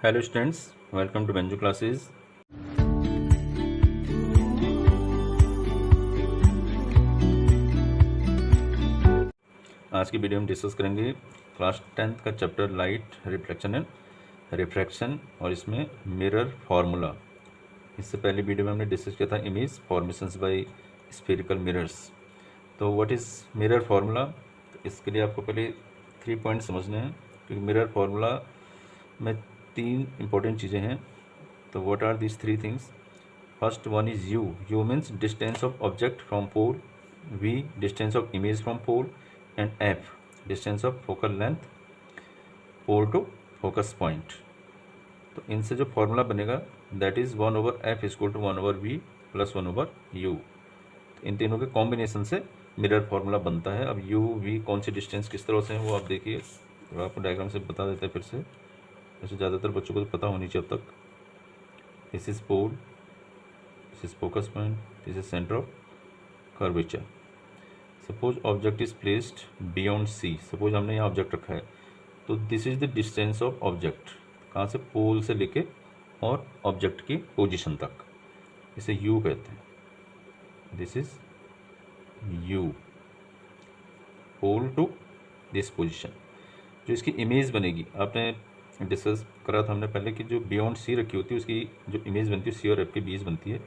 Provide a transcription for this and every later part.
Hello students, welcome to Benjo Classes. आज की video में डिस्कस करेंगे क्लास 10th का chapter light reflection and refraction और इसमें मिरर फार्मूला। इससे पहले वीडियो में हमने डिस्कस किया था image formations by spherical mirrors. तो व्हाट इज़ मिरर फार्मूला? तो इसके लिए आपको पहले 3 पॉइंट समझने हैं, क्योंकि मिरर फार्मूला में 3 इंपॉर्टेंट चीज़ें हैं। तो what are these 3 things? First one is u. U means distance of object from pole, v distance of image from pole, and f distance of focal length pole to focus point. तो इनसे जो formula बनेगा that is 1/f equal to 1/v plus 1/u। तो इन तीनों के combination से mirror formula बनता है। अब u v कौन सी डिस्टेंस किस तरह से है वो आप देखिए, तो आपको डायग्राम से बता देते हैं फिर से। वैसे ज़्यादातर बच्चों को तो पता होनी चाहिए अब तक। This is pole, this is focus point, this is center of curvature. Suppose object is placed beyond C. Suppose हमने यहाँ ऑब्जेक्ट रखा है, तो this is the distance of object, कहाँ से? पोल से लेके और ऑब्जेक्ट की पोजीशन तक, इसे U कहते हैं। This is U, pole to this position. जो इसकी इमेज बनेगी, आपने डिस्कस करा था हमने पहले कि जो बियॉन्ड सी रखी होती है उसकी जो इमेज बनती है सी और एफ के बीच बनती है,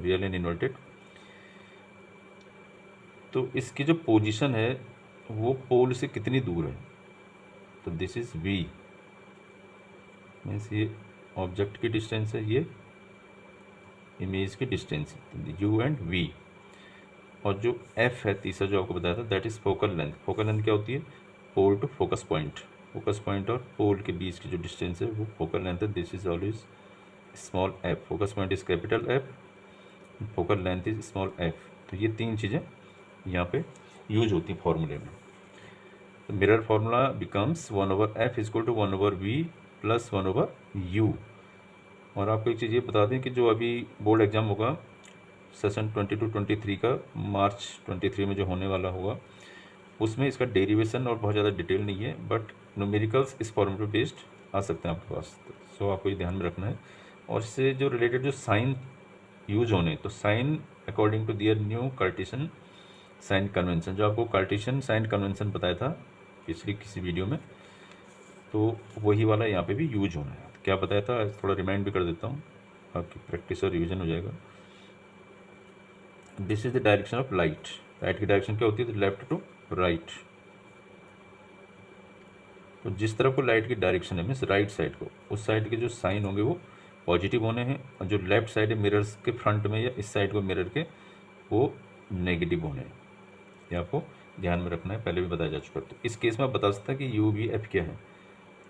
रियल एंड इन्वर्टेड। तो इसकी जो पोजीशन है वो पोल से कितनी दूर है? तो दिस इज v, मीन्स ये ऑब्जेक्ट की डिस्टेंस है, ये इमेज की डिस्टेंस है, u एंड v। और जो f है तीसरा जो आपको बताया था, that is focal length. Focal length क्या होती है? Pole to focus point. Focus point और पोल के बीच की जो डिस्टेंस है वो फोकल लेंथ है। This is always small f। Focus point is capital F, focal length is small f। तो ये 3 चीज़ें यहाँ पे यूज होती फॉर्मूले में। तो mirror formula becomes 1/f equal to 1/v plus 1/u। और आपको एक चीज़ ये बता दें कि जो अभी बोर्ड एग्ज़ाम होगा सेशन 22-23 का, मार्च 23 में जो होने वाला होगा, उसमें इसका डेरिवेशन और बहुत ज़्यादा डिटेल नहीं है, बट न्यूमेरिकल्स इस फॉर्मूले पे बेस्ड आ सकते हैं आपके पास। सो आपको ये ध्यान में रखना है। और इससे जो रिलेटेड जो साइन यूज होने, तो sign according to their new Cartesian sign convention, जो आपको कार्टेशियन साइन कन्वेंशन बताया था पिछली किसी वीडियो में, तो वही वाला यहाँ पे भी यूज होना है। क्या बताया था थोड़ा रिमाइंड भी कर देता हूँ, आपकी प्रैक्टिस और रिवीजन हो जाएगा। This is the direction of light. Light की डायरेक्शन क्या होती है? तो लेफ्ट टू राइट। तो जिस तरफ को लाइट की डायरेक्शन है मीन्स राइट साइड को, उस साइड के जो साइन होंगे वो पॉजिटिव होने हैं, और जो लेफ्ट साइड है मिरर्स के फ्रंट में या इस साइड को मिरर के, वो नेगेटिव होने हैं। ये आपको ध्यान में रखना है, पहले भी बताया जा चुका है। तो इस केस में आप बता सकते हैं कि यू वी एफ क्या है।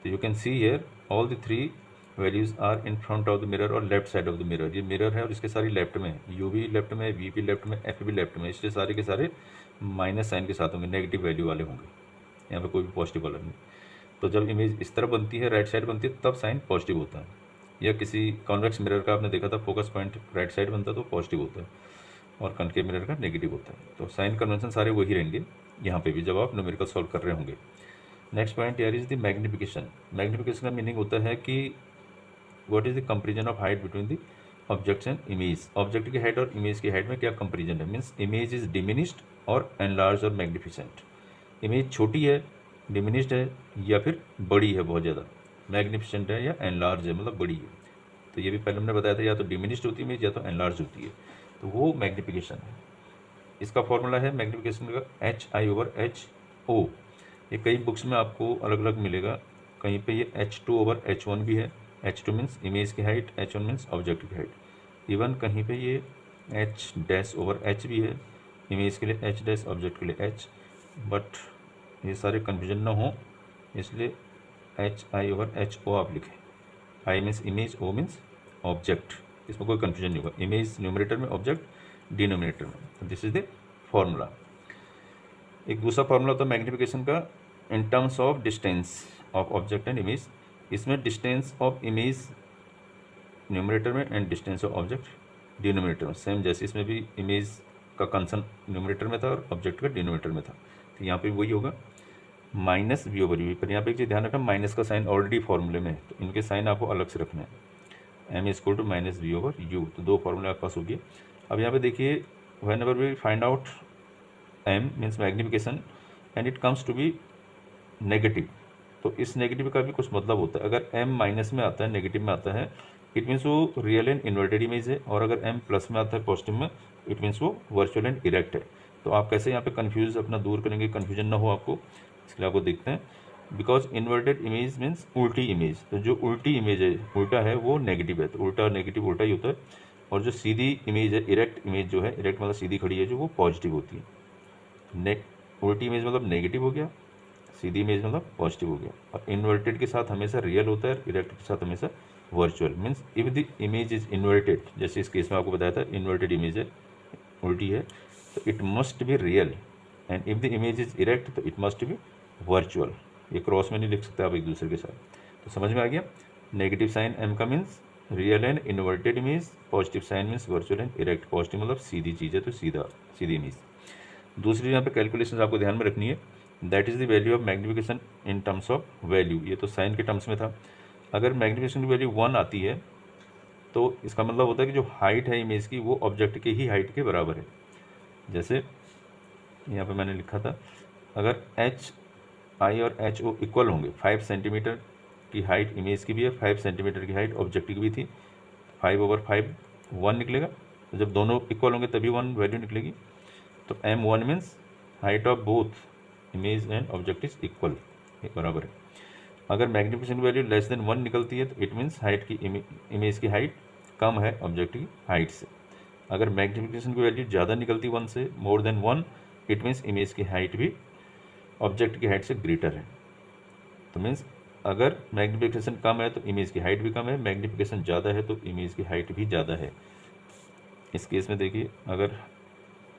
तो you can see here all the 3 values are in front of the mirror और left side of the mirror. ये मिरर है और इसके सारी लेफ्ट में है, यू भी लेफ्ट में है, वी भी लेफ्ट में, एफ भी लेफ्ट में, इसलिए सारे के सारे माइनस साइन के साथ होंगे, नेगेटिव वैल्यू वाले होंगे, यहाँ पे कोई भी पॉजिटिव वाला नहीं। तो जब इमेज इस तरह बनती है, राइट साइड बनती है, तब साइन पॉजिटिव होता है। या किसी कॉन्वेक्स मिरर का आपने देखा था, फोकस पॉइंट राइट साइड बनता है तो पॉजिटिव होता है, और कनकेव मिरर का नेगेटिव होता है। तो साइन कन्वेंशन सारे वही रहेंगे यहाँ पे भी जब आप न्यूमेरिकल सॉल्व कर रहे होंगे। नेक्स्ट पॉइंट यार इज द मैग्निफिकेशन। मैग्निफिकेशन का मीनिंग होता है कि what is the comparison of height between the objects and image. Object की हाइट और इमेज की हाइट में क्या कंपेरिजन है? मीन्स इमेज इज डिमिनिश्ड और एनलार्ज और मैग्निफिसेंट। इमेज छोटी है, डिमिनिश्ड है, या फिर बड़ी है बहुत ज़्यादा, मैग्निफिसेंट है या एनलार्ज है मतलब बड़ी है। तो ये भी पहले हमने बताया था, या तो डिमिनिश्ड होती है इमेज या तो एनलार्ज होती है, तो वो मैग्निफिकेशन है। इसका फॉर्मूला है मैग्निफिकेशन का HI/HO। ये कई बुक्स में आपको अलग अलग मिलेगा, कहीं पे ये H2/H1 भी है। H2 मीन्स इमेज की हाइट, H1 मीन्स ऑब्जेक्ट की हाइट। इवन कहीं पे ये H'/H भी है, इमेज के लिए H', ऑब्जेक्ट के लिए H। बट ये सारे कन्फ्यूजन ना हो, इसलिए HI/HO आप लिखें। I means image, O means object, इसमें कोई कन्फ्यूजन नहीं होगा। इमेज न्यूमरेटर में, ऑब्जेक्ट डिनोमिनेटर में। तो दिस इज द फॉर्मूला। एक दूसरा फॉर्मूला होता है मैग्निफिकेशन का in terms of distance of object and image. इसमें डिस्टेंस ऑफ इमेज न्यूमरेटर में and distance of object denominator में, सेम जैसे इसमें भी इमेज का कंसर्न न्यूमरेटर में था और ऑब्जेक्ट का डिनोमिनेटर में था, तो यहाँ पे वही होगा। Minus v over u. पर यहाँ पे एक चीज़ ध्यान रखना, माइनस का साइन ऑलरेडी फॉर्मूले में है, तो इनके साइन आपको अलग से रखना है। M is equal to minus v over u, तो दो फॉर्मूले आपके पास होगी। अब यहाँ पे देखिए, whenever we find out m means magnification and it comes to be negative, तो इस नेगेटिव का भी कुछ मतलब होता है। अगर एम माइनस में आता है, नेगेटिव में आता है, इट मीन्स वो रियल एंड इन्वर्टेड इमेज है, और अगर एम प्लस में आता है, पॉजिटिव में, इट मीन्स वो वर्चुअल एंड इरेक्ट है। तो आप कैसे यहाँ पे कन्फ्यूज अपना दूर करेंगे, कन्फ्यूजन ना हो आपको, इसलिए आपको देखते हैं। बिकॉज इन्वर्टेड इमेज मीन्स उल्टी इमेज, तो जो उल्टी इमेज है, उल्टा है, वो नेगेटिव है, तो उल्टा नेगेटिव उल्टा ही होता है। और जो सीधी इमेज है, इरेक्ट इमेज जो है, इरेक्ट मतलब सीधी खड़ी है जो, वो पॉजिटिव होती है। उल्टी इमेज मतलब नेगेटिव हो गया, सीधी इमेज मतलब पॉजिटिव हो गया। और इन्वर्टेड के साथ हमेशा रियल होता है, इरेक्ट के साथ हमेशा virtual. Means if the image is inverted, जैसे इस केस में आपको बताया था इन्वर्टेड इमेज है, उल्टी है, तो it must be real, and if the image is erect तो इट मस्ट बी वर्चुअल। ये क्रॉस में नहीं लिख सकते आप एक दूसरे के साथ। तो समझ में आ गया, नेगेटिव साइन एम का means real and inverted image, positive sign means virtual and erect. Positive मतलब सीधी चीज़ है, तो सीधी इमेज। दूसरी यहाँ पे कैलकुलेशन आपको ध्यान में रखनी है, that is the value of magnification in terms of value. ये तो साइन के टर्म्स में था। अगर मैग्निफिकेशन की वैल्यू 1 आती है तो इसका मतलब होता है कि जो हाइट है इमेज की, वो ऑब्जेक्ट की ही हाइट के बराबर है। जैसे यहाँ पे मैंने लिखा था, अगर एच आई और एच ओ इक्वल होंगे, 5 सेंटीमीटर की हाइट इमेज की भी है, 5 सेंटीमीटर की हाइट ऑब्जेक्ट की भी थी, 5/5 1 निकलेगा। तो जब दोनों इक्वल होंगे तभी 1 वैल्यू निकलेगी। तो m1 means height of both image and object is equal, बराबर है। अगर मैग्निफिकेशन की वैल्यू लेस देन 1 निकलती है तो इट मीन्स हाइट की इमेज की हाइट कम है ऑब्जेक्ट की हाइट से। अगर मैग्निफिकेशन की वैल्यू ज़्यादा निकलती है 1 से, more than 1, it means image की हाइट भी ऑब्जेक्ट की हाइट से ग्रेटर है। तो मीन्स अगर मैग्निफिकेशन कम है तो इमेज की हाइट भी कम है, मैग्निफिकेशन ज़्यादा है तो इमेज की हाइट भी ज़्यादा है। इस केस में देखिए, अगर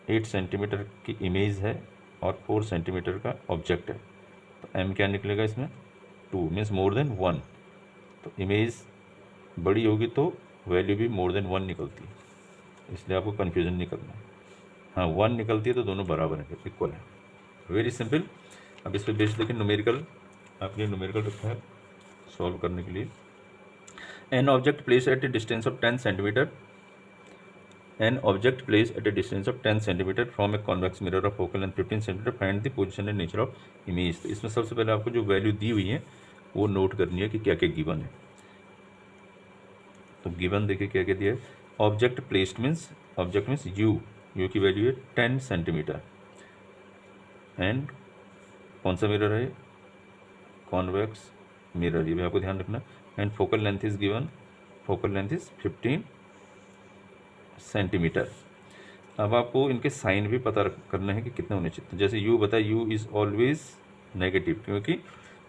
8 सेंटीमीटर की इमेज है और 4 सेंटीमीटर का ऑब्जेक्ट है, तो m क्या निकलेगा इसमें, 2 मीन्स मोर देन 1। तो इमेज बड़ी होगी तो वैल्यू भी मोर देन 1 निकलती है, इसलिए आपको कन्फ्यूजन नहीं करना है। हाँ, 1 निकलती है तो दोनों बराबर हैं, इक्वल है। Very simple. अब इस पर बेस्ड देखिए, न्यूमेरिकल, आपने न्यूमेरिकल रखा है सॉल्व करने के लिए। An object place at A distance of 10 centimetre, an object placed at a distance of 10 cm from a convex mirror of focal length 15 cm, find the position and nature of image। तो इसमें सबसे पहले आपको जो value दी हुई है वो note करनी है कि क्या क्या गिवन है। तो गिवन देखिए क्या क्या दिया है। Object placed means, object means you की वैल्यू है 10 सेंटीमीटर, एंड कौन सा मिरर है, कॉन्वेक्स मिरर, ये भी आपको ध्यान रखना। And focal length is given, focal length is 15 centimetre. अब आपको इनके साइन भी पता करना है कि कितने होने चाहिए। जैसे यू बताया, यू इज़ ऑलवेज नेगेटिव, क्योंकि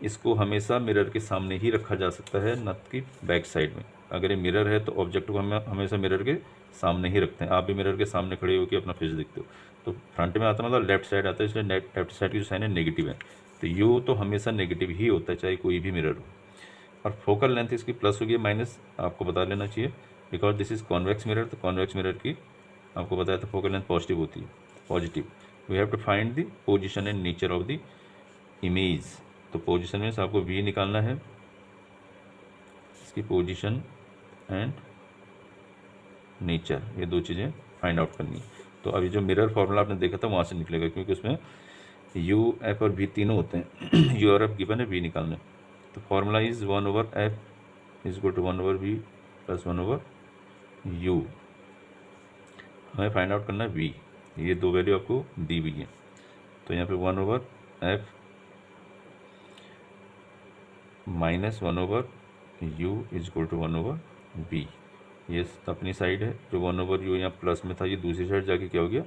इसको हमेशा मिरर के सामने ही रखा जा सकता है, न कि बैक साइड में। अगर ये मिरर है तो ऑब्जेक्ट को हम हमेशा मिरर के सामने ही रखते हैं। आप भी मिरर के सामने खड़े होकर अपना फेस देखते हो, तो फ्रंट में आता है मतलब लेफ्ट साइड आता है, इसलिए लेफ्ट साइड की जो साइन है नेगेटिव है। तो यू तो हमेशा नेगेटिव ही होता है, चाहे कोई भी मिरर हो। और फोकल लेंथ इसकी प्लस होगी, माइनस आपको बता लेना चाहिए, because this is convex mirror. तो कॉन्वेक्स मिरर की आपको बताया था फोकल लेंथ पॉजिटिव होती है, positive. We have to find the position and nature of the image. तो पोजीशन मीन्स आपको वी निकालना है, इसकी पोजीशन एंड नेचर, ये दो चीज़ें फाइंड आउट करनी है। तो अभी जो मिरर फॉर्मूला आपने देखा था वहाँ से निकलेगा, क्योंकि उसमें यू एफ और वी तीनों होते हैं। यू और एफ गिवन है, वी निकालना है। तो formula is 1/f is equal to 1/v plus 1/u। हमें फाइंड आउट करना है v, ये दो वैल्यू आपको दी हुई है। तो यहाँ पे 1/f minus 1/u is equal to 1/v। ये अपनी साइड है, जो 1/u यहाँ प्लस में था, ये दूसरी साइड जाके क्या हो गया,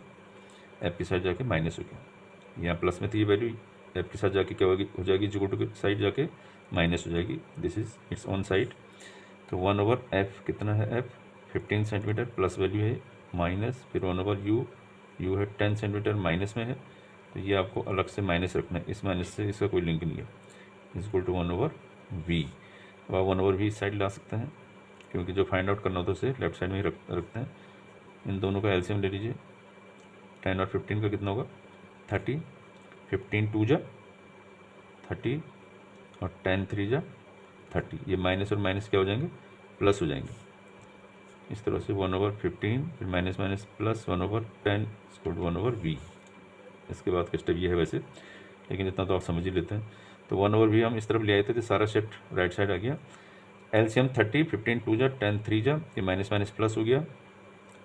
f की साइड जाके माइनस हो गया। यहाँ प्लस में थी ये वैल्यू, f की साइड जाके क्या होगी, हो जाएगी, इक्वल टू की साइड जाके माइनस हो जाएगी। This is it's on side. तो 1/f कितना है, f 15 सेंटीमीटर प्लस वैल्यू है माइनस, फिर 1/u, u है 10 सेंटीमीटर माइनस में है, तो ये आपको अलग से माइनस रखना है, इस माइनस से इसका कोई लिंक नहीं है। Equal to 1/v। अब आप 1/v इस साइड ला सकते हैं, क्योंकि जो फाइंड आउट करना होता है उसे लेफ्ट साइड में ही रखते हैं। इन दोनों का एलसीएम ले लीजिए, 10 और 15 का कितना होगा, 30, 15 2 जा 30 और 10 3 जा 30, ये माइनस और माइनस क्या हो जाएंगे, प्लस हो जाएंगे। इस तरह से 1/15, फिर minus minus plus 1/10 equal to 1/v। इसके बाद का स्टेप ये है वैसे, लेकिन इतना तो आप समझ ही लेते हैं। तो 1/v हम इस तरफ ले आए थे तो सारा सेट राइट साइड आ गया। एलसीएम 30, 15 2 जा 10 3 जा, ये माइनस माइनस प्लस हो गया,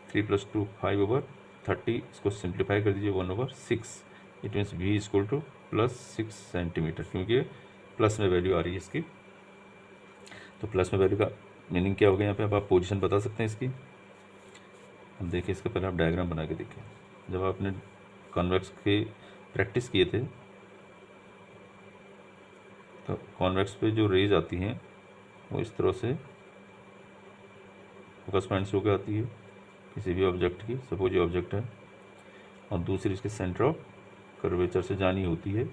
3 + 2 5/30, इसको सिंप्लीफाई कर दीजिए 1/6। It means v equal to +6 centimetre, क्योंकि प्लस में वैल्यू आ रही है इसकी। तो प्लस में वैल्यू का मीनिंग क्या हो गया यहाँ पे, अब आप पोजीशन बता सकते हैं इसकी। अब देखिए इसका पहले आप डायग्राम बना के देखिए। जब आपने कॉन्वेक्स के प्रैक्टिस किए थे तो कॉन्वेक्स पे जो रेज आती हैं वो इस तरह से फोकस पॉइंट से होकर आती है किसी भी ऑब्जेक्ट की। सपोज ये ऑब्जेक्ट है और दूसरी इसके सेंटर ऑफ कर्वेचर से जानी होती है,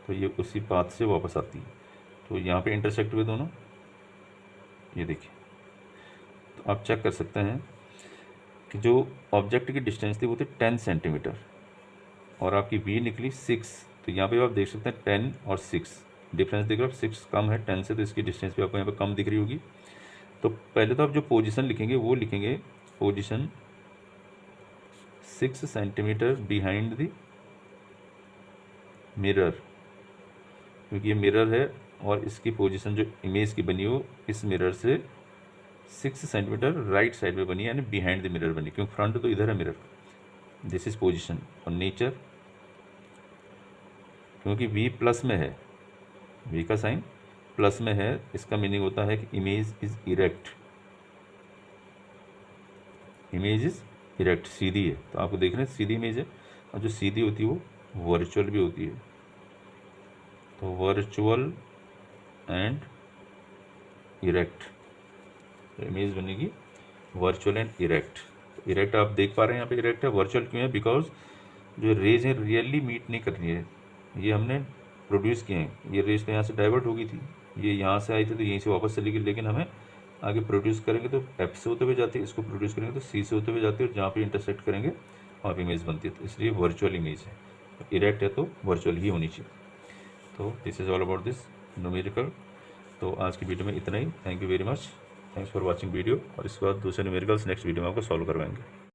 तो ये उसी पाथ से वापस आती है। तो यहाँ पे इंटरसेक्ट हुए दोनों, ये देखिए। तो आप चेक कर सकते हैं कि जो ऑब्जेक्ट की डिस्टेंस थी वो थी 10 सेंटीमीटर और आपकी v निकली 6। तो यहाँ पे आप देख सकते हैं 10 और 6 डिफरेंस दिख रहा है, 6 कम है 10 से, तो इसकी डिस्टेंस भी आपको यहाँ पे कम दिख रही होगी। तो पहले तो आप जो पोजीशन लिखेंगे वो लिखेंगे position 6 centimetre behind the mirror, क्योंकि ये मिरर है और इसकी पोजीशन जो इमेज की बनी हो इस मिरर से 6 सेंटीमीटर राइट साइड में बनी है, यानी बिहाइंड द मिरर बनी, क्योंकि फ्रंट तो इधर है मिरर। This is position. और नेचर, क्योंकि v प्लस में है, v का साइन प्लस में है, इसका मीनिंग होता है कि image is erect, image is erect, सीधी है। तो आपको देख रहे हैं सीधी इमेज है, और जो सीधी होती है वो वर्चुअल भी होती है। तो वर्चुअल एंड इरेक्ट, तो इमेज बनेगी वर्चुअल एंड इरेक्ट। इरेक्ट आप देख पा रहे हैं यहाँ पे इरेक्ट है। वर्चुअल क्यों है, बिकॉज जो रेज है रियली मीट नहीं कर रही है, ये हमने प्रोड्यूस किए हैं। ये रेज तो यहाँ से डाइवर्ट हो गई थी, ये यहाँ से आई थी तो यहीं से वापस चली गई, लेकिन हमें आगे प्रोड्यूस करेंगे तो एफ से होते हुए जाती है, इसको प्रोड्यूस करेंगे तो सी से होते हुए जाती है, और जहाँ पे इंटरसेक्ट करेंगे वहाँ पे इमेज बनती है। तो इसलिए वर्चुअल इमेज है, इरेक्ट है तो वर्चुअल ही होनी चाहिए। तो this is all about this numerical. तो आज की वीडियो में इतना ही। Thank you very much, thanks for watching video. और इसके बाद दूसरे न्यूमेरिकल्स नेक्स्ट वीडियो में आपको सॉल्व करवाएंगे।